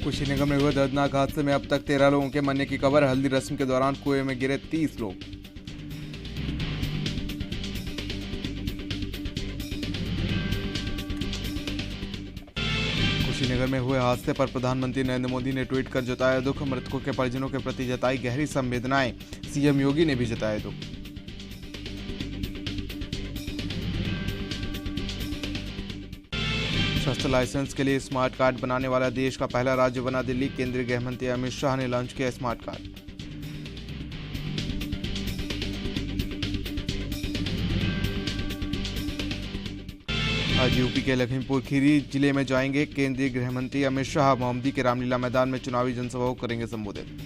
कुशीनगर में हुए दर्दनाक हादसे में अब तक 13 लोगों के मरने की खबर। हल्दी रस्म के दौरान कुएं में गिरे 30 लोग। कुशीनगर में हुए हादसे पर प्रधानमंत्री नरेंद्र मोदी ने ट्वीट कर जताया दुख। मृतकों के परिजनों के प्रति जताई गहरी संवेदनाएं। सीएम योगी ने भी जताया दुख। शस्त्र लाइसेंस के लिए स्मार्ट कार्ड बनाने वाला देश का पहला राज्य बना दिल्ली। केंद्रीय गृह मंत्री अमित शाह ने लॉन्च किया स्मार्ट कार्ड। आज यूपी के लखीमपुर खीरी जिले में जाएंगे केंद्रीय गृह मंत्री अमित शाह। मोमदी के रामलीला मैदान में चुनावी जनसभा को करेंगे संबोधित।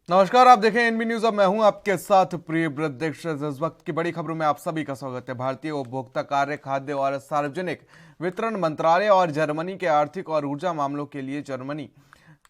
नमस्कार, आप देखें एनबी न्यूज। अब मैं हूं आपके साथ प्रिय वृद्धेश। इस वक्त की बड़ी खबरों में आप सभी का स्वागत है। भारतीय उपभोक्ता कार्य, खाद्य और सार्वजनिक वितरण मंत्रालय और जर्मनी के आर्थिक और ऊर्जा मामलों के लिए जर्मनी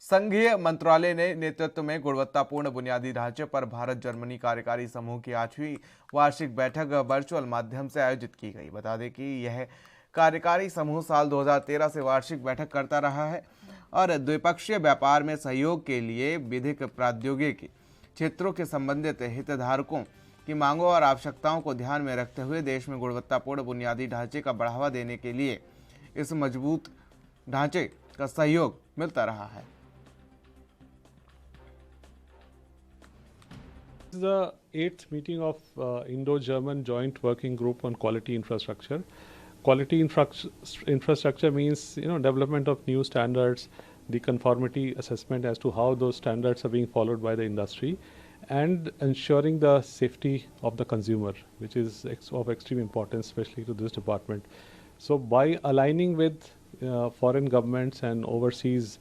संघीय मंत्रालय ने नेतृत्व में गुणवत्तापूर्ण बुनियादी ढांचे पर भारत जर्मनी कार्यकारी समूह की 8वीं वार्षिक बैठक वर्चुअल माध्यम से आयोजित की गई। बता दें कि यह कार्यकारी समूह साल 2013 से वार्षिक बैठक करता रहा है और द्विपक्षीय व्यापार में सहयोग के लिए विधिक प्रौद्योगिकी क्षेत्रों के संबंधित हितधारकों की मांगों और आवश्यकताओं को ध्यान में रखते हुए देश में गुणवत्तापूर्ण बुनियादी ढांचे का बढ़ावा देने के लिए इस मजबूत ढांचे का सहयोग मिलता रहा है। This is the 8th meeting of Indo-German Joint Working Group on Quality Infrastructure. Quality infrastructure means, development of new standards, the conformity assessment as to how those standards are being followed by the industry, and ensuring the safety of the consumer, which is of extreme importance, especially to this department. So by aligning with foreign governments and overseas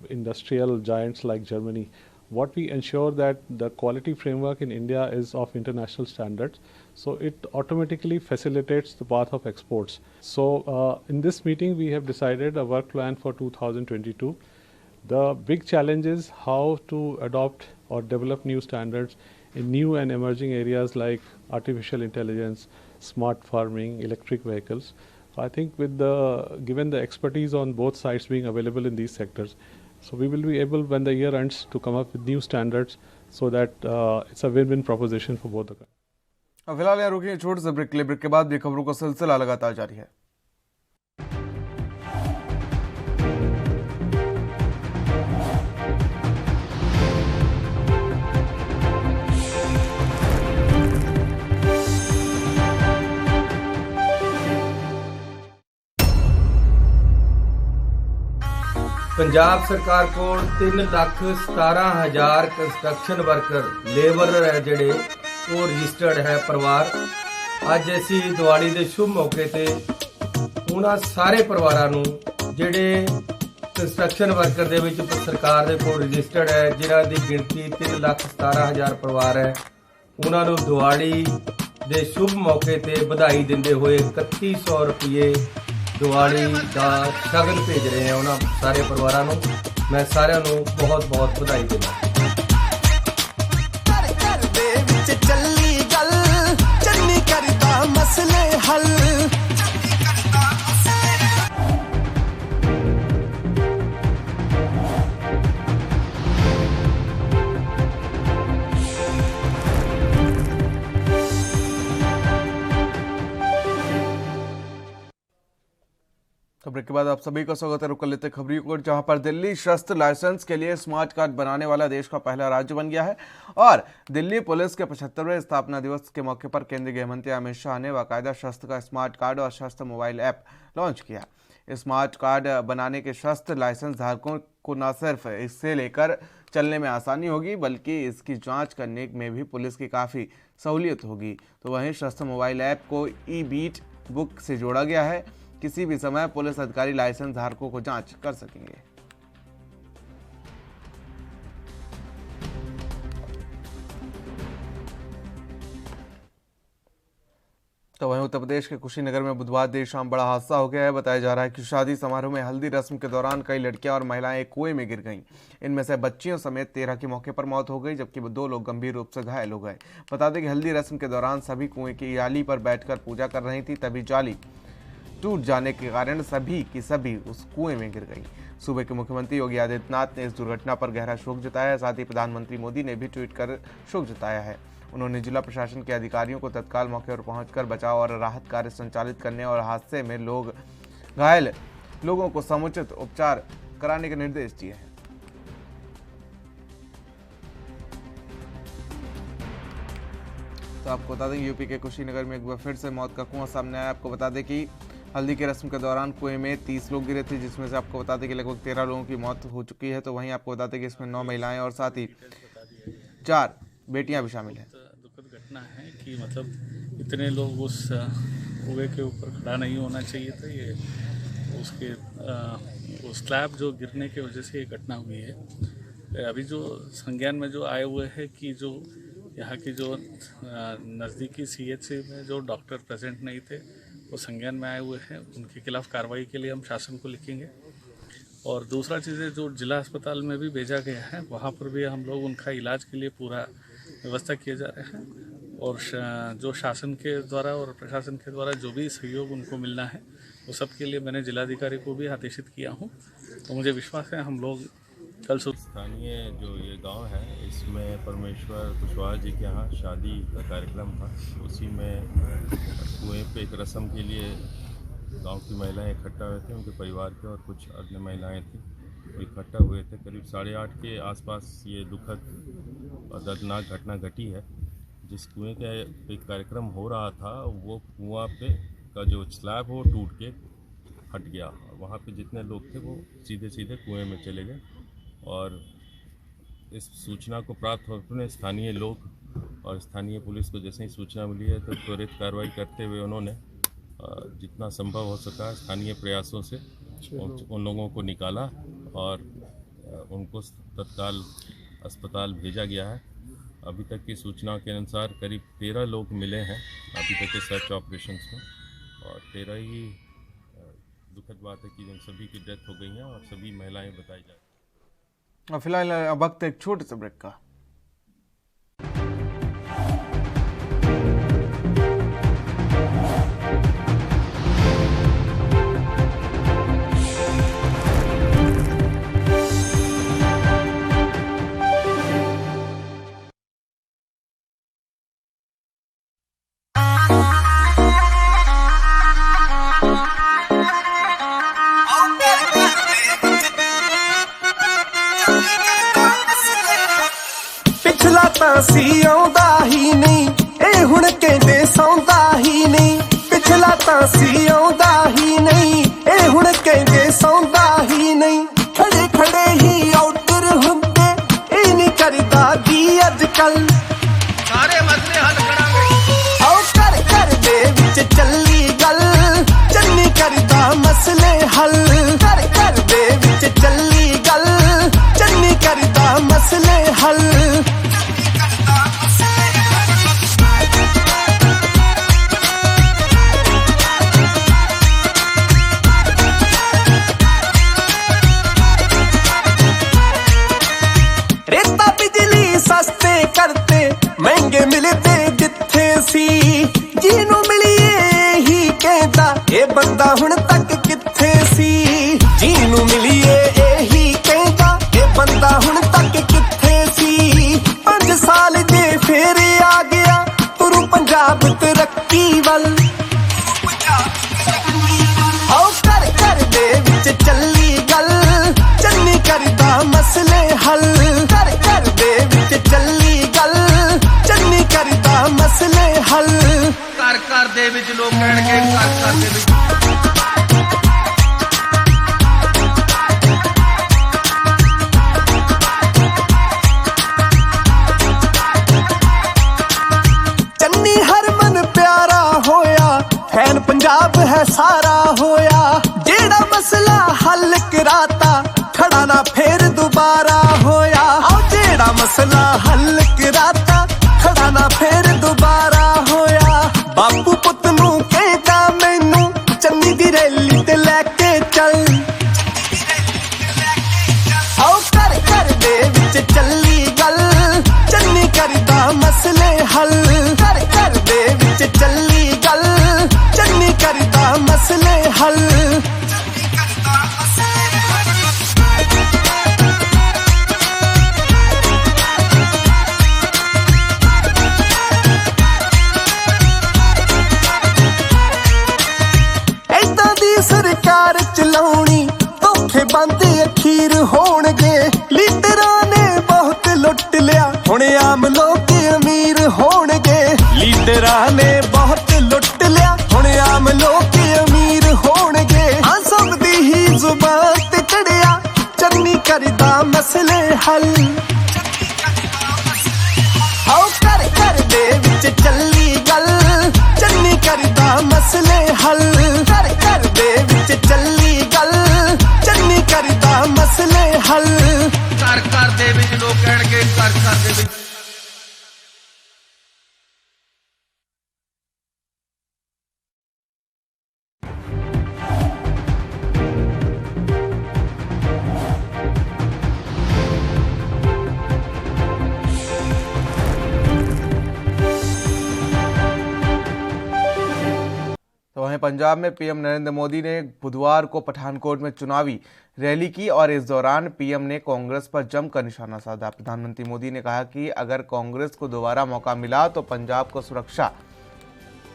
industrial giants like Germany, what we ensure that the quality framework in India is of international standards, so it automatically facilitates the path of exports. So in this meeting we have decided a work plan for 2022. The big challenge is how to adopt or develop new standards in new and emerging areas like artificial intelligence, smart farming, electric vehicles. So I think given the expertise on both sides being available in these sectors, so we will be able, when the year ends, to come up with new standards so that it's a win-win proposition for both the countries. फिलहाल यहाँ रुकिए छोटे से break. Break के बाद भी खबरों का सिलसिला लगातार जारी है। पंजाब सरकार को 3,17,000 ਕੰਸਟਰਕਸ਼ਨ ਵਰਕਰ ਲੇਬਰ ਹੈ ਜਿਹੜੇ ਉਹ ਰਜਿਸਟਰਡ ਹੈ ਪਰਿਵਾਰ। ਅੱਜ ਅਸੀਂ ਦੀਵਾਲੀ ਦੇ ਸ਼ੁਭ ਮੌਕੇ ਤੇ ਉਹਨਾਂ ਸਾਰੇ ਪਰਿਵਾਰਾਂ ਨੂੰ ਜਿਹੜੇ ਕੰਸਟਰਕਸ਼ਨ ਵਰਕਰ ਦੇ ਵਿੱਚ ਸਰਕਾਰ ਦੇ ਕੋਲ ਰਜਿਸਟਰਡ ਹੈ, ਜਿਨ੍ਹਾਂ ਦੀ ਗਿਣਤੀ 3,17,000 ਪਰਿਵਾਰ ਹੈ, ਉਹਨਾਂ ਨੂੰ ਦੀਵਾਲੀ ਦੇ ਸ਼ੁਭ ਮੌਕੇ ਤੇ ਵਧਾਈ ਦਿੰਦੇ ਹੋਏ 3100 ਰੁਪਏ ਦੀਵਾਲੀ ਦਾ ਸ਼ਗਨ ਭੇਜ ਰਹੇ ਹਾਂ ਉਹਨਾਂ ਸਾਰੇ ਪਰਿਵਾਰਾਂ ਨੂੰ। ਮੈਂ ਸਾਰਿਆਂ ਨੂੰ ਬਹੁਤ ਬਹੁਤ ਵਧਾਈ ਦਿੰਦਾ। ਚੱਲੀ ਗੱਲ ਚੰਨੀ ਕਰਦਾ ਮਸਲੇ ਹੱਲ। खबर के बाद आप सभी का स्वागत है। रुक लेते खबरों को, जहां पर दिल्ली शस्त्र लाइसेंस के लिए स्मार्ट कार्ड बनाने वाला देश का पहला राज्य बन गया है और दिल्ली पुलिस के 75वें स्थापना दिवस के मौके पर केंद्रीय गृह मंत्री अमित शाह ने बाकायदा शस्त्र का स्मार्ट कार्ड और शस्त्र मोबाइल ऐप लॉन्च किया। स्मार्ट कार्ड बनाने के शस्त्र लाइसेंस धारकों को न सिर्फ इससे लेकर चलने में आसानी होगी बल्कि इसकी जांच करने में भी पुलिस की काफ़ी सहूलियत होगी। तो वहीं शस्त्र मोबाइल ऐप को ई बीट बुक से जोड़ा गया है। किसी भी समय पुलिस अधिकारी लाइसेंस धारकों को जांच कर सकेंगे। तो वहीं उत्तर प्रदेश के कुशीनगर में बुधवार देर शाम बड़ा हादसा हो गया है। बताया जा रहा है कि शादी समारोह में हल्दी रस्म के दौरान कई लड़कियां और महिलाएं एक कुएं में गिर गईं। इनमें से बच्चियों समेत 13 की मौके पर मौत हो गई, जबकि 2 लोग गंभीर रूप से घायल हो गए। बता दें कि हल्दी रस्म के दौरान सभी कुएं की जाली पर बैठकर पूजा कर रही थी, तभी जाली टूट जाने के कारण सभी की सभी उस कुएं में गिर गई। सूबे के मुख्यमंत्री योगी आदित्यनाथ ने इस दुर्घटना पर गहरा शोक जताया है। साथ ही प्रधानमंत्री मोदी ने भी ट्वीट कर शोक जताया है। उन्होंने जिला प्रशासन के अधिकारियों को तत्काल मौके पर पहुंचकर बचाव और राहत कार्य संचालित करने और हादसे में घायल लोगों को समुचित उपचार कराने के निर्देश दिए हैं। तो आपको बता दें यूपी के कुशीनगर में एक बार फिर से मौत का कुआं सामने आया। आपको बता दें कि हल्दी की रस्म के दौरान कुएं में 30 लोग गिरे थे, जिसमें से आपको बता दें कि लगभग 13 लोगों की मौत हो चुकी है। तो वहीं आपको बता दें कि इसमें 9 महिलाएं और साथ ही 4 बेटियां भी शामिल हैं। दुखद घटना है कि मतलब इतने लोग उस कुएं के ऊपर खड़ा नहीं होना चाहिए था। ये उसके उस स्लैब जो गिरने की वजह से ये घटना हुई है। अभी जो संज्ञान में जो आए हुए हैं कि जो यहाँ की जो नज़दीकी CHC में जो डॉक्टर प्रेजेंट नहीं थे वो संज्ञान में आए हुए हैं, उनके खिलाफ कार्रवाई के लिए हम शासन को लिखेंगे। और दूसरा चीज़ है जो जिला अस्पताल में भी भेजा गया है, वहाँ पर भी हम लोग उनका इलाज के लिए पूरा व्यवस्था किए जा रहे हैं। और जो शासन के द्वारा और प्रशासन के द्वारा जो भी सहयोग उनको मिलना है वो सब के लिए मैंने जिलाधिकारी को भी आदेशित किया हूँ। तो मुझे विश्वास है हम लोग कल स्थानीय जो ये गांव है इसमें परमेश्वर कुशवाहा जी के यहाँ शादी का कार्यक्रम था। उसी में कुएं पे एक रस्म के लिए गांव की महिलाएं इकट्ठा हुए थे, उनके परिवार के और कुछ अन्य महिलाएं थी, तो इकट्ठा हुए थे। करीब 8:30 के आसपास ये दुखद और दर्दनाक घटना घटी है। जिस कुएं का एक कार्यक्रम हो रहा था वो कुआं पे का जो स्लैब वो टूट के हट गया। वहाँ पे जितने लोग थे वो सीधे सीधे कुएं में चले गए। और इस सूचना को प्राप्त होने स्थानीय लोग और स्थानीय पुलिस को जैसे ही सूचना मिली है तो त्वरित कार्रवाई करते हुए उन्होंने जितना संभव हो सका स्थानीय प्रयासों से उन लोगों को निकाला और उनको तत्काल अस्पताल भेजा गया है। अभी तक की सूचना के अनुसार करीब 13 लोग मिले हैं अभी तक के सर्च ऑपरेशंस में, और 13 ही दुखद बात है कि जिन सभी की डेथ हो गई है और सभी महिलाएं बताई जा रही हैं। फिलहाल वक्त एक छोटे से ब्रेक का। ਸੀ ਆਉਂਦਾ ਹੀ ਨਹੀਂ ਇਹ ਹੁਣ ਕਹਿੰਦੇ ਸੌਂਦਾ ਹੀ ਨਹੀਂ। ਪਿਛਲਾ ਤਾਂ ਸੀ ਆਉਂਦਾ ਹੀ ਨਹੀਂ ਇਹ ਹੁਣ ਕਹਿੰਦੇ ਸੌਂਦਾ ਹੀ ਨਹੀਂ। ਖੜੇ ਖੜੇ ਹੀ ਆਊਟਰ ਹੁੰਦੇ ਇਹ ਨਹੀਂ ਕਰਦਾ ਕੀ ਅੱਜ ਕੱਲ ਸਾਰੇ ਮਸਲੇ ਹੱਲ ਕਰਾਂਗੇ। ਆਓ ਘਰ ਘਰ ਦੇ ਵਿੱਚ ਚੱਲੀ ਗੱਲ ਚੰਨੀ ਕਰਦਾ ਮਸਲੇ ਹੱਲ। ਘਰ ਘਰ ਦੇ ਵਿੱਚ ਚੱਲੀ ਗੱਲ ਚੰਨੀ ਕਰਦਾ ਮਸਲੇ ਹੱਲ। सस्ते करते महंगे मिलते जिथे सी जिन्हों मिलिए ही कहता ये बंदा हुण तक किथे सी। जिन्हों मिलिए यही कहता ये बंदा हुण तक किथे सी। 5 साल जे फेर आ गया तुरू पंजाब तरक्की वल। आओ घर घर दे विच चली गल चन्नी करदा मसले हल। घर घर दे विच चली गल चन्नी करदा मसले हल। घर घर दे विच लोग कहणगे घर घर दे विच चन्नी हरमन प्यारा होया फैन पंजाब है सारा होया। जेड़ा मसला हल कराता खड़ा ना फिर दोबारा होया। जेड़ा मसला हल कराता खड़ा ना फिर दोबारा होया। बापू पुत नू लोग अमीर होणगे। लीडरां ने बहुत लुट लिया, हुण आम लोग अमीर होणगे। हाँ सब दी ही जुबान ते चढ़िया, चन्नी करदा मसले हल। आओ कर कर दे विच चली गल, चन्नी करदा मसले हल। कर कर दे विच चली गल, चन्नी करदा मसले हल। घर दे विच लोग कहणगे घर दे विच तो वहीं पंजाब में पीएम नरेंद्र मोदी ने बुधवार को पठानकोट में चुनावी रैली की और इस दौरान पीएम ने कांग्रेस पर जमकर निशाना साधा। प्रधानमंत्री मोदी ने कहा कि अगर कांग्रेस को दोबारा मौका मिला तो पंजाब को सुरक्षा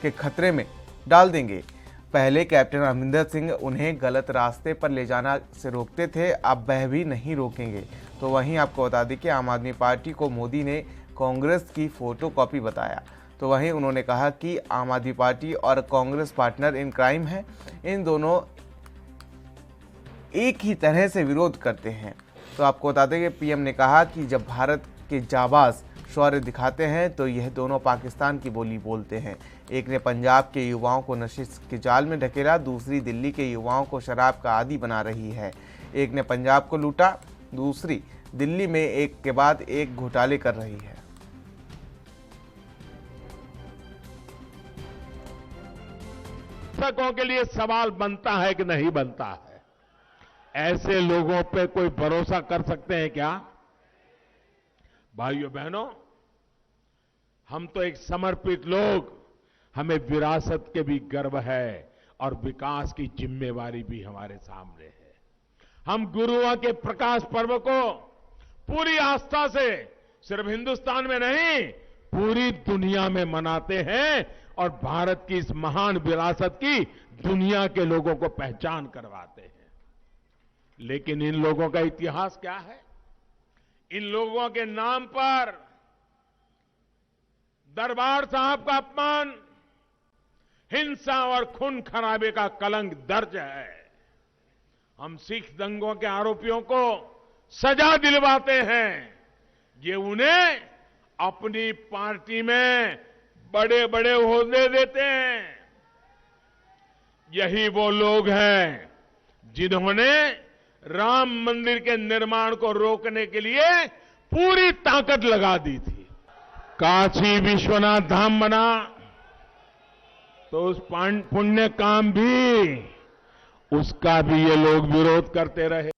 के खतरे में डाल देंगे। पहले कैप्टन अमरिंदर सिंह उन्हें गलत रास्ते पर ले जाना से रोकते थे, अब वह भी नहीं रोकेंगे। तो वहीं आपको बता दें कि आम आदमी पार्टी को मोदी ने कांग्रेस की फोटोकॉपी बताया। तो वहीं उन्होंने कहा कि आम आदमी पार्टी और कांग्रेस पार्टनर इन क्राइम हैं, इन दोनों एक ही तरह से विरोध करते हैं। तो आपको बता दें कि पीएम ने कहा कि जब भारत के जाबाज शौर्य दिखाते हैं तो यह दोनों पाकिस्तान की बोली बोलते हैं। एक ने पंजाब के युवाओं को नशे के जाल में ढकेला, दूसरी दिल्ली के युवाओं को शराब का आदी बना रही है। एक ने पंजाब को लूटा, दूसरी दिल्ली में एक के बाद एक घोटाले कर रही है। शासकों के लिए सवाल बनता है कि नहीं बनता है? ऐसे लोगों पे कोई भरोसा कर सकते हैं क्या? भाइयों बहनों, हम तो एक समर्पित लोग, हमें विरासत के भी गर्व है और विकास की जिम्मेवारी भी हमारे सामने है। हम गुरुओं के प्रकाश पर्व को पूरी आस्था से सिर्फ हिंदुस्तान में नहीं, पूरी दुनिया में मनाते हैं और भारत की इस महान विरासत की दुनिया के लोगों को पहचान करवाते हैं। लेकिन इन लोगों का इतिहास क्या है? इन लोगों के नाम पर दरबार साहब का अपमान, हिंसा और खून खराबे का कलंक दर्ज है। हम सिख दंगों के आरोपियों को सजा दिलवाते हैं, ये उन्हें अपनी पार्टी में बड़े बड़े ओहदे देते हैं। यही वो लोग हैं जिन्होंने राम मंदिर के निर्माण को रोकने के लिए पूरी ताकत लगा दी थी। काशी विश्वनाथ धाम बना तो उस पुण्य काम भी, उसका भी ये लोग विरोध करते रहे।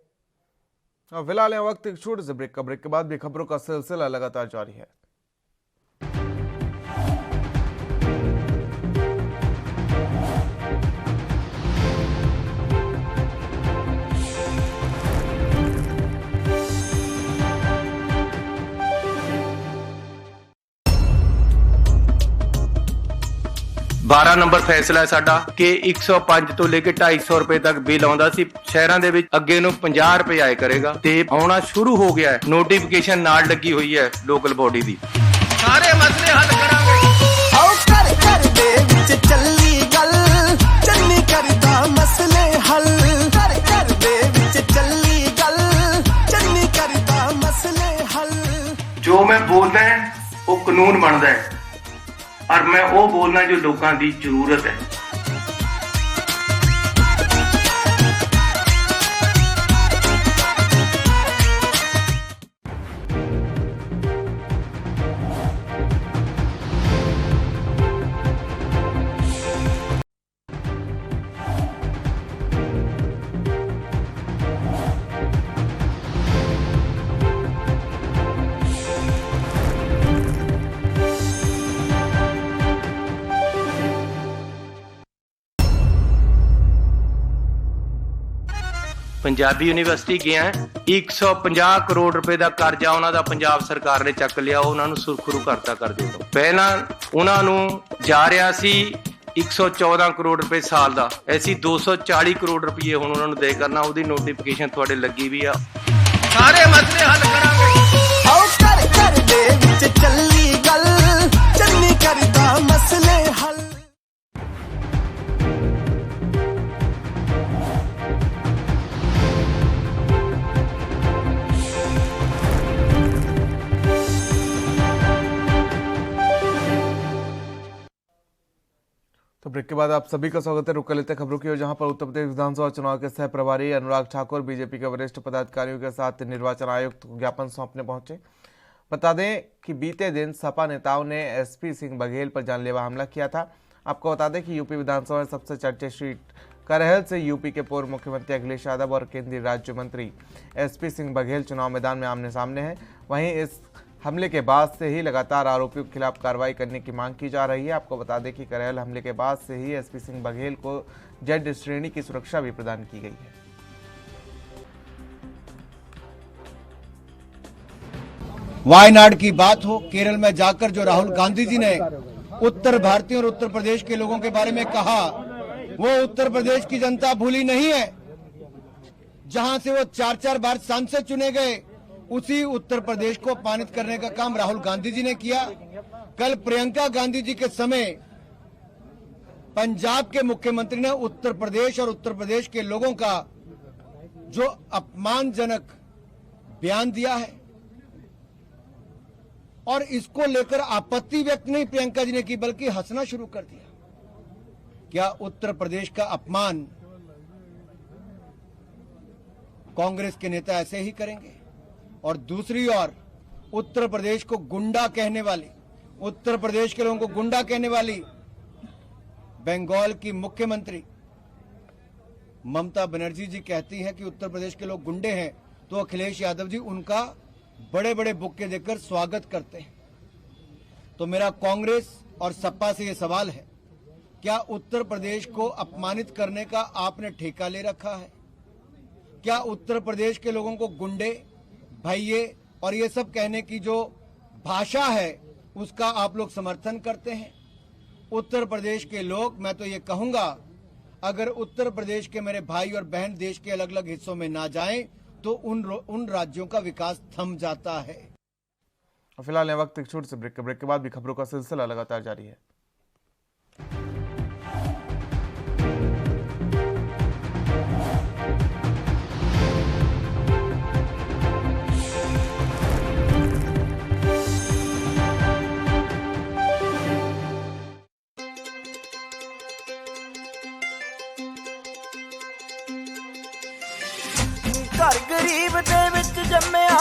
फिलहाल यह वक्त एक छोटे से ब्रेक का, ब्रेक के बाद भी खबरों का सिलसिला लगातार जारी है। बारह नंबर फैसला है साडा कि 105 ਤੋਂ ਲੈ ਕੇ 250 ਰੁਪਏ ਤੱਕ ਬਿੱਲ ਆਉਂਦਾ ਸੀ ਸ਼ਹਿਰਾਂ ਦੇ ਵਿੱਚ, ਅੱਗੇ ਨੂੰ 50 ਰੁਪਏ ਆਏ ਕਰੇਗਾ ਤੇ ਆਉਣਾ ਸ਼ੁਰੂ ਹੋ ਗਿਆ ਹੈ। ਨੋਟੀਫਿਕੇਸ਼ਨ ਨਾਲ ਲੱਗੀ ਹੋਈ ਹੈ ਲੋਕਲ ਬੋਡੀ ਦੀ। ਸਾਰੇ ਮਸਲੇ ਹੱਲ ਕਰਾਂਗੇ। ਆਓ ਕਰ ਕਰ ਦੇ ਵਿੱਚ ਚੱਲੀ ਗੱਲ, ਚੰਨੀ ਕਰਦਾ ਮਸਲੇ ਹੱਲ। ਕਰ ਕਰ ਦੇ ਵਿੱਚ ਚੱਲੀ ਗੱਲ, ਚੰਨੀ ਕਰਦਾ ਮਸਲੇ ਹੱਲ। ਜੋ ਮੈਂ ਬੋਲਦਾ ਹੈ ਉਹ ਕਾਨੂੰਨ ਬਣਦਾ ਹੈ और मैं वो बोलना जो लोगों की जरूरत है। पंजाबी यूनिवर्सिटी गया 150 करोड़ रुपए का करजा उन्होंने पंजाब सरकार ने चक लिया, उन्होंने सुरखरू करता कर दे दो। पहला उन्होंने जा रहा सी 114 करोड़ रुपए साल का, ऐसी 240 करोड़ रुपये हुण उन्होंने दे करना। उसकी नोटिफिकेशन थोड़े लगी भी आ। सारे मसले हल करांगे। आओ कर कर दे विच चली ब्रेक के बाद आप सभी का स्वागत है। रुक लेते हैं खबरों की ओर, जहां पर उत्तर प्रदेश विधानसभा चुनाव के सह प्रभारी अनुराग ठाकुर बीजेपी के वरिष्ठ पदाधिकारियों के साथ निर्वाचन आयुक्त को ज्ञापन सौंपने पहुंचे। बता दें कि बीते दिन सपा नेताओं ने एसपी सिंह बघेल पर जानलेवा हमला किया था। आपको बता दें कि यूपी विधानसभा में सबसे चर्चित सीट करहल से यूपी के पूर्व मुख्यमंत्री अखिलेश यादव और केंद्रीय राज्य मंत्री एसपी सिंह बघेल चुनाव मैदान में आमने सामने हैं। वहीं इस हमले के बाद से ही लगातार आरोपियों के खिलाफ कार्रवाई करने की मांग की जा रही है। आपको बता दें कि करहल हमले के बाद से ही एसपी सिंह बघेल को जेड श्रेणी की सुरक्षा भी प्रदान की गई है। वायनाड की बात हो, केरल में जाकर जो राहुल गांधी जी ने उत्तर भारतीय और उत्तर प्रदेश के लोगों के बारे में कहा, वो उत्तर प्रदेश की जनता भूली नहीं है। जहां से वो 4-4 बार सांसद चुने गए, उसी उत्तर प्रदेश को अपमानित करने का काम राहुल गांधी जी ने किया। कल प्रियंका गांधी जी के समय पंजाब के मुख्यमंत्री ने उत्तर प्रदेश और उत्तर प्रदेश के लोगों का जो अपमानजनक बयान दिया है, और इसको लेकर आपत्ति व्यक्त नहीं प्रियंका जी ने की, बल्कि हंसना शुरू कर दिया। क्या उत्तर प्रदेश का अपमान कांग्रेस के नेता ऐसे ही करेंगे? और दूसरी ओर उत्तर प्रदेश को गुंडा कहने वाली, उत्तर प्रदेश के लोगों को गुंडा कहने वाली बंगाल की मुख्यमंत्री ममता बनर्जी जी कहती हैं कि उत्तर प्रदेश के लोग गुंडे हैं, तो अखिलेश यादव जी उनका बड़े बड़े बुक्के देकर स्वागत करते हैं। तो मेरा कांग्रेस और सपा से यह सवाल है, क्या उत्तर प्रदेश को अपमानित करने का आपने ठेका ले रखा है? क्या उत्तर प्रदेश के लोगों को गुंडे, भैये और ये सब कहने की जो भाषा है, उसका आप लोग समर्थन करते हैं? उत्तर प्रदेश के लोग, मैं तो ये कहूंगा, अगर उत्तर प्रदेश के मेरे भाई और बहन देश के अलग अलग हिस्सों में ना जाएं, तो उन राज्यों का विकास थम जाता है। फिलहाल यह वक्त एक छोटे से ब्रेक के बाद भी खबरों का सिलसिला लगातार जारी है। घर गरीब दे विच जम्मिया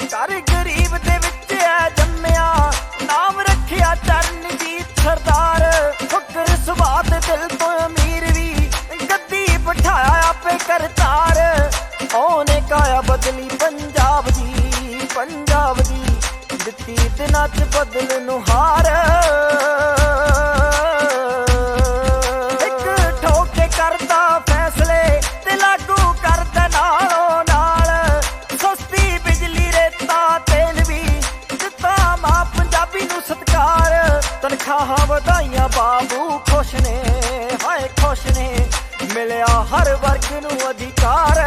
घर गरीब दे विच जम्मिया, नाम रखिया चरणजीत सरदार। फकर सुभात दिल तो अमीर भी, गद्दी बिठाया आपे करतार। ओने काया बदली पंजाब दी, पंजाब दी दित्ती दिनां च बदल नुहार। एक ठोके करदा फैसले ते लागू करदा नालों नाल। सस्ती बिजली रेता तेल भी दित्ता मां पंजाबी नूं सत्कार। तनखाहां वधाइयां बाबू खुश ने, हाय खुश ने, मिलिया हर वर्ग नूं अधिकार।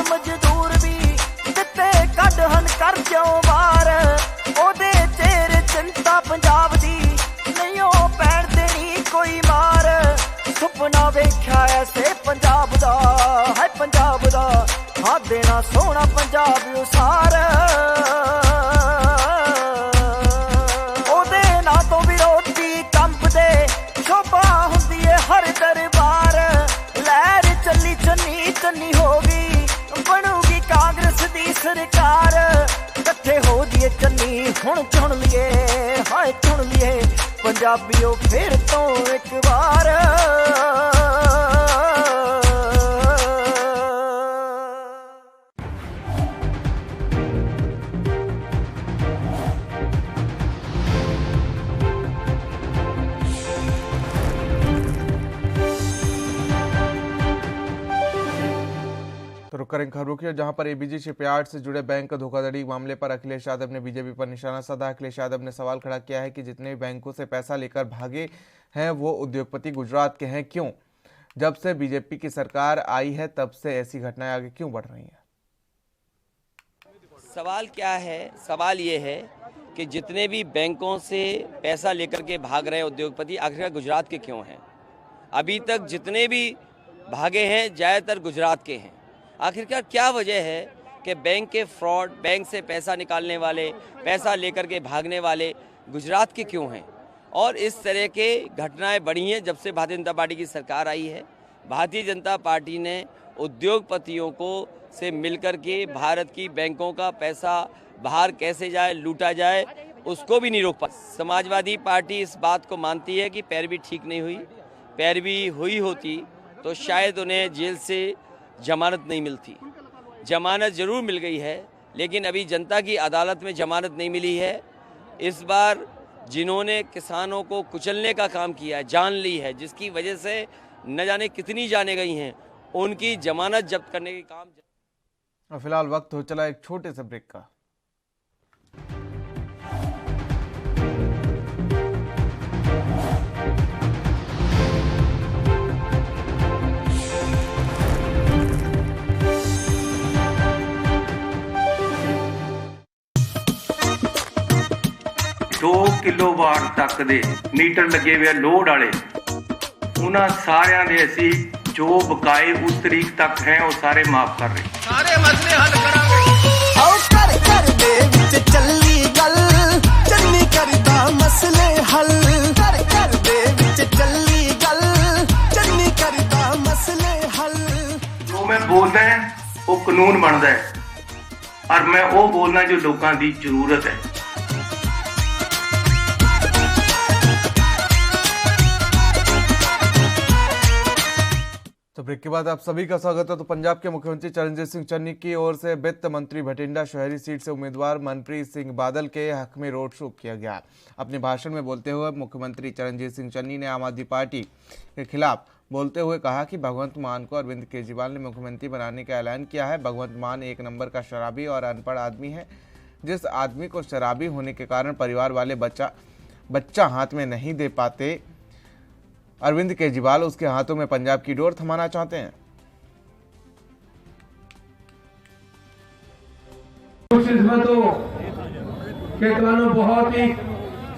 मजदूर भी दिते कढन कर क्यों बार। ओदे चेहरे चिंता पंजाब दी, नहीं ओ पैण देनी कोई मार। सुपना वेख्या ऐसे पंजाब दा, है पंजाब दा, हाँ देना सोहना पंजाब उसार। ओदे ना तो विरोधी कंपदे, शोभा हुंदी है हर दरबार। लहर चली चन्नी चन्नी होगी, बनूगी कांग्रेस दी सरकार। कट्ठे हो दिए चन्नी हुण चुन लिए, हाय चुन लिए पंजाबियों फिर तो एक बार। तो रुक करें खबरों की, जहां पर एबीजी शिपयार्ड से जुड़े बैंक धोखाधड़ी मामले पर अखिलेश यादव ने बीजेपी पर निशाना साधा। अखिलेश यादव ने सवाल खड़ा किया है कि जितने भी बैंकों से पैसा लेकर भागे हैं वो उद्योगपति गुजरात के हैं, क्यों? जब से बीजेपी की सरकार आई है तब से ऐसी घटनाएं आगे क्यों बढ़ रही हैं? सवाल क्या है? सवाल ये है कि जितने भी बैंकों से पैसा लेकर के भाग रहे उद्योगपति आखिरकार गुजरात के क्यों हैं? अभी तक जितने भी भागे हैं ज़्यादातर गुजरात के हैं। आखिरकार क्या वजह है कि बैंक के फ्रॉड, बैंक से पैसा निकालने वाले, पैसा लेकर के भागने वाले गुजरात के क्यों हैं? और इस तरह के घटनाएं बढ़ी हैं जब से भारतीय जनता पार्टी की सरकार आई है। भारतीय जनता पार्टी ने उद्योगपतियों को से मिलकर के भारत की बैंकों का पैसा बाहर कैसे जाए, लूटा जाए, उसको भी नहीं रोक पा। समाजवादी पार्टी इस बात को मानती है कि पैरवी ठीक नहीं हुई। पैरवी हुई होती तो शायद उन्हें जेल से जमानत नहीं मिलती। जमानत जरूर मिल गई है, लेकिन अभी जनता की अदालत में जमानत नहीं मिली है। इस बार जिन्होंने किसानों को कुचलने का काम किया है, जान ली है, जिसकी वजह से न जाने कितनी जाने गई हैं, उनकी जमानत जब्त करने के काम। फिलहाल वक्त हो चला एक छोटे से ब्रेक का। दो किलोवाट तक दे मीटर लगे हुए लोड वाले उन्हां सारियां दे असीं जो बकाए उस तारीख तक हैं वो सारे माफ कर रहे। सारे मसले हल करांगे। आओ कर दे विच चली गल, चन्नी करदा मसले हल। कर दे विच चली गल, चन्नी करदा मसले हल। जो मैं बोलदा है वो कानून बनदा है और मैं वो बोलना जो लोगों की जरूरत है। तो ब्रेक के बाद आप सभी का स्वागत है। तो पंजाब के मुख्यमंत्री चरणजीत सिंह चन्नी की ओर से वित्त मंत्री भटिंडा शहरी सीट से उम्मीदवार मनप्रीत सिंह बादल के हक में रोड शो किया गया। अपने भाषण में बोलते हुए मुख्यमंत्री चरणजीत सिंह चन्नी ने आम आदमी पार्टी के खिलाफ बोलते हुए कहा कि भगवंत मान को अरविंद केजरीवाल ने मुख्यमंत्री बनाने का ऐलान किया है। भगवंत मान एक नंबर का शराबी और अनपढ़ आदमी है। जिस आदमी को शराबी होने के कारण परिवार वाले बच्चा हाथ में नहीं दे पाते, अरविंद केजरीवाल उसके हाथों में पंजाब की डोर थमाना चाहते हैं। बहुत ही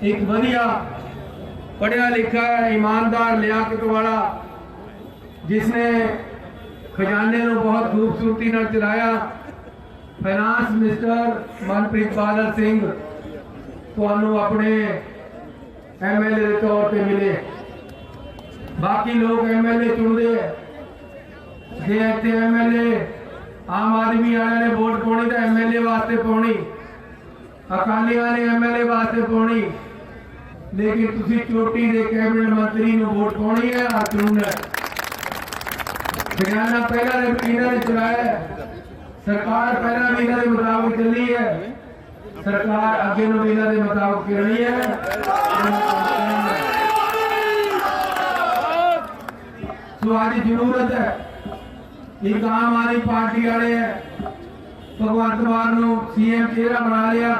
एक बढ़िया पढ़िया लिखा ईमानदार लियाकत वाला जिसने खजाने को बहुत खूबसूरती नाल चलाया, फाइनांस मिनिस्टर मनप्रीत बादल सिंह तुहानू अपने एमएलए के तौर पर मिले। बाकी लोग एमएलए चुनते जे इतने एमएलए आम आदमी वाले ने वोट पानी तो एमएलए वास्ते पानी, अकालियां ने एमएलए वास्ते पानी, लेकिन तुसी चोटी दे कैबिनेट मंत्री नूं वोट पानी है और चुनना। खजाना पहला इन्हां ने चलाया, सरकार पहला भी इन्हां दे मुताबिक चली है, सरकार अगे नूं इन्हां दे मुताबिक चलनी है। आज जरूरत है एक आम आदमी पार्टी वाले भगवंत मान सीएम चेहरा बना लिया।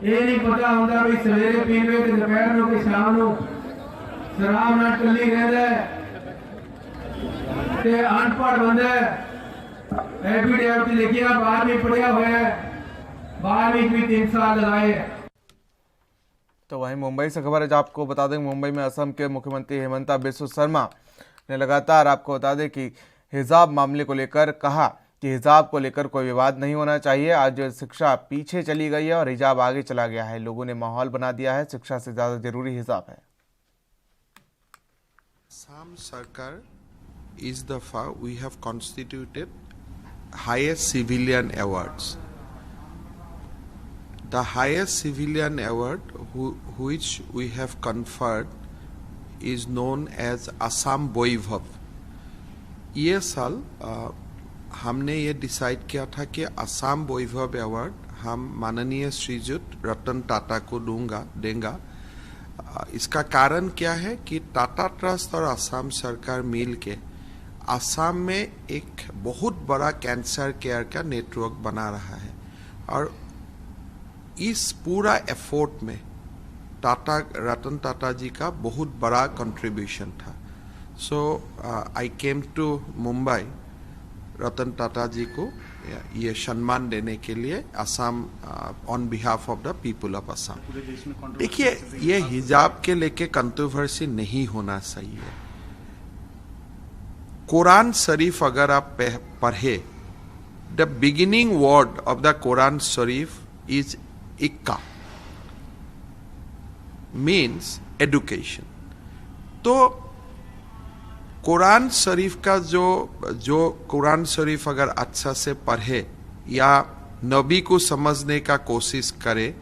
ये नहीं पता होंगे भी सवेरे पीवे कि दोपहर को शाम को शराब ना चली रहता है। अनपढ़ बंदा एफिडेविट लिखिया 12वीं पढ़िया हुआ है, 12वीं भी 3 साल लगाए। तो वहीं मुंबई से खबर है, आपको बता दें मुंबई में असम के मुख्यमंत्री हेमंता बिस्वा शर्मा ने लगातार आपको बता दें कि हिजाब मामले को लेकर कहा कि हिजाब को लेकर कोई विवाद नहीं होना चाहिए। आज शिक्षा पीछे चली गई है और हिजाब आगे चला गया है। लोगों ने माहौल बना दिया है, शिक्षा से ज्यादा जरूरी हिजाब है। Assam Sarkar is the we have constituted highest civilian awards. The highest civilian award which we have conferred is known as Assam Vaibhav. ये साल हमने ये डिसाइड किया था कि असम वैभव अवार्ड हम माननीय श्रीजुत रतन टाटा को देंगे। इसका कारण क्या है कि टाटा ट्रस्ट और असम सरकार मिल के असम में एक बहुत बड़ा कैंसर केयर का नेटवर्क बना रहा है और इस पूरा एफर्ट में रतन टाटा जी का बहुत बड़ा कंट्रीब्यूशन था। So I came to Mumbai Ratan Tata जी को ये सम्मान देने के लिए Assam on behalf of the people of Assam. देखिए, ये हिजाब के लेके कंट्रोवर्सी नहीं होना चाहिए। कुरान शरीफ अगर आप पढ़े, the beginning word of the Quran Sharif is इक्का, मीन्स एडुकेशन। तो कुरान शरीफ का जो कुरान शरीफ अगर अच्छा से पढ़े या नबी को समझने का कोशिश करे,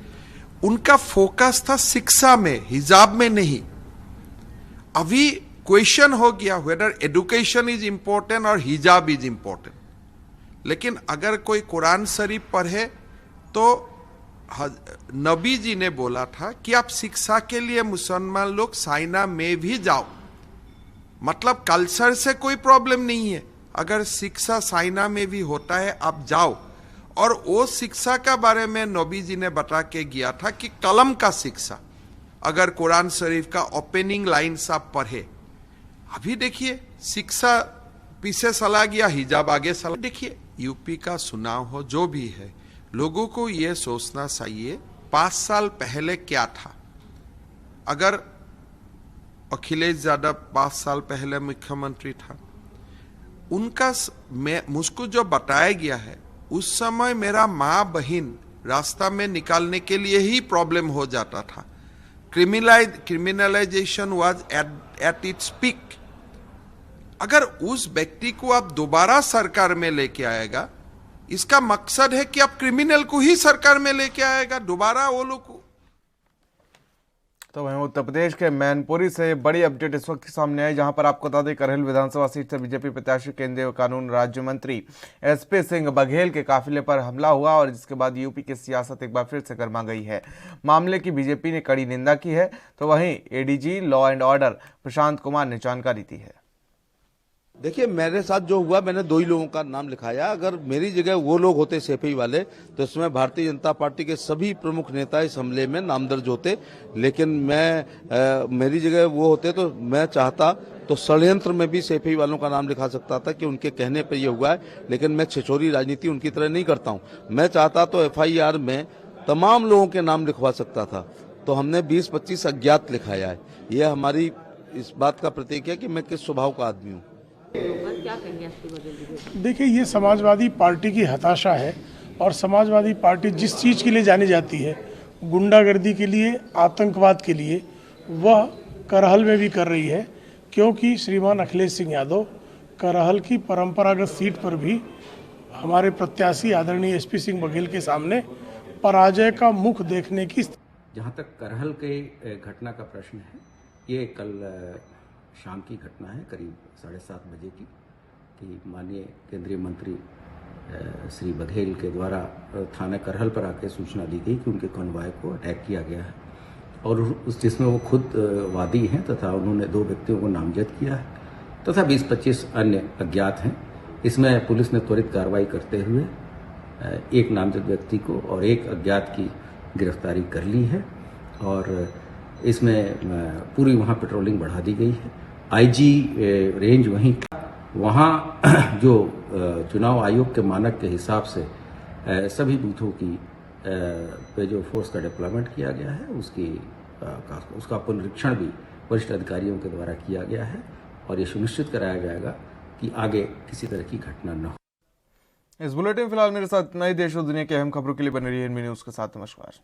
उनका फोकस था शिक्षा में, हिजाब में नहीं। अभी क्वेश्चन हो गया वेदर एडुकेशन इज इंपॉर्टेंट और हिजाब इज इंपॉर्टेंट। लेकिन अगर कोई कुरान शरीफ पढ़े तो नबी जी ने बोला था कि आप शिक्षा के लिए मुसलमान लोग चाइना में भी जाओ, मतलब कल्चर से कोई प्रॉब्लम नहीं है। अगर शिक्षा चाइना में भी होता है आप जाओ। और वो शिक्षा का बारे में नबी जी ने बता के गया था कि कलम का शिक्षा, अगर कुरान शरीफ का ओपनिंग लाइन्स आप पढ़े। अभी देखिए शिक्षा पीछे चला गया, हिजाब आगे चला। देखिए यूपी का चुनाव हो, जो भी है, लोगों को ये सोचना चाहिए 5 साल पहले क्या था। अगर अखिलेश यादव 5 साल पहले मुख्यमंत्री था, उनका मुझको जो बताया गया है, उस समय मेरा माँ बहन रास्ता में निकालने के लिए ही प्रॉब्लम हो जाता था। Criminalisation was at its peak. अगर उस व्यक्ति को आप दोबारा सरकार में लेके आएगा, इसका मकसद है कि आप क्रिमिनल को ही सरकार में लेके आएगा दोबारा वो लोग को। तो वहीं उत्तर प्रदेश के मैनपुरी से बड़ी अपडेट इस वक्त सामने आई, जहां पर आपको बता दें करहल विधानसभा सीट से बीजेपी प्रत्याशी केंद्रीय कानून राज्य मंत्री एसपी सिंह बघेल के काफिले पर हमला हुआ और जिसके बाद यूपी की सियासत एक बार फिर से गर्मा गई है। मामले की बीजेपी ने कड़ी निंदा की है, तो वहीं ADG law and order Prashant Kumar ने जानकारी दी है। देखिए, मेरे साथ जो हुआ, मैंने 2 ही लोगों का नाम लिखाया। अगर मेरी जगह वो लोग होते सीपीआई वाले, तो इसमें भारतीय जनता पार्टी के सभी प्रमुख नेता इस हमले में नामदर्ज होते। लेकिन मेरी जगह वो होते तो मैं चाहता तो षड्यंत्र में भी सीपीआई वालों का नाम लिखा सकता था कि उनके कहने पर ये हुआ है। लेकिन मैं छिछोरी राजनीति उनकी तरह नहीं करता हूँ। मैं चाहता तो FIR में तमाम लोगों के नाम लिखवा सकता था। तो हमने 20-25 अज्ञात लिखाया है। यह हमारी इस बात का प्रतीक है कि मैं किस स्वभाव का आदमी हूँ। क्या कहेंगे? देखिए, ये समाजवादी पार्टी की हताशा है और समाजवादी पार्टी जिस चीज़ के लिए जानी जाती है, गुंडागर्दी के लिए, आतंकवाद के लिए, वह करहल में भी कर रही है। क्योंकि श्रीमान अखिलेश सिंह यादव करहल की परंपरागत सीट पर भी हमारे प्रत्याशी आदरणीय एसपी सिंह बघेल के सामने पराजय का मुख देखने की। जहाँ तक करहल के घटना का प्रश्न है, ये कल शाम की घटना है, करीब 7:30 बजे की, कि माननीय केंद्रीय मंत्री श्री बघेल के द्वारा थाना करहल पर आकर सूचना दी गई कि उनके कॉन्वॉय को अटैक किया गया है और उस जिसमें वो खुद वादी हैं तथा उन्होंने 2 व्यक्तियों को नामजद किया है तथा 20-25 अन्य अज्ञात हैं। इसमें पुलिस ने त्वरित कार्रवाई करते हुए एक नामजद व्यक्ति को और एक अज्ञात की गिरफ्तारी कर ली है और इसमें पूरी वहाँ पेट्रोलिंग बढ़ा दी गई है। IG रेंज वहीं, वहाँ जो चुनाव आयोग के मानक के हिसाब से सभी बूथों की पे जो फोर्स का डिप्लॉयमेंट किया गया है, उसका पुनरीक्षण भी वरिष्ठ अधिकारियों के द्वारा किया गया है और ये सुनिश्चित कराया जाएगा कि आगे किसी तरह की घटना न हो। इस बुलेटिन फिलहाल मेरे साथ नए देश और दुनिया की अहम खबरों के लिए बने रहिए NB न्यूज़ के साथ। नमस्कार।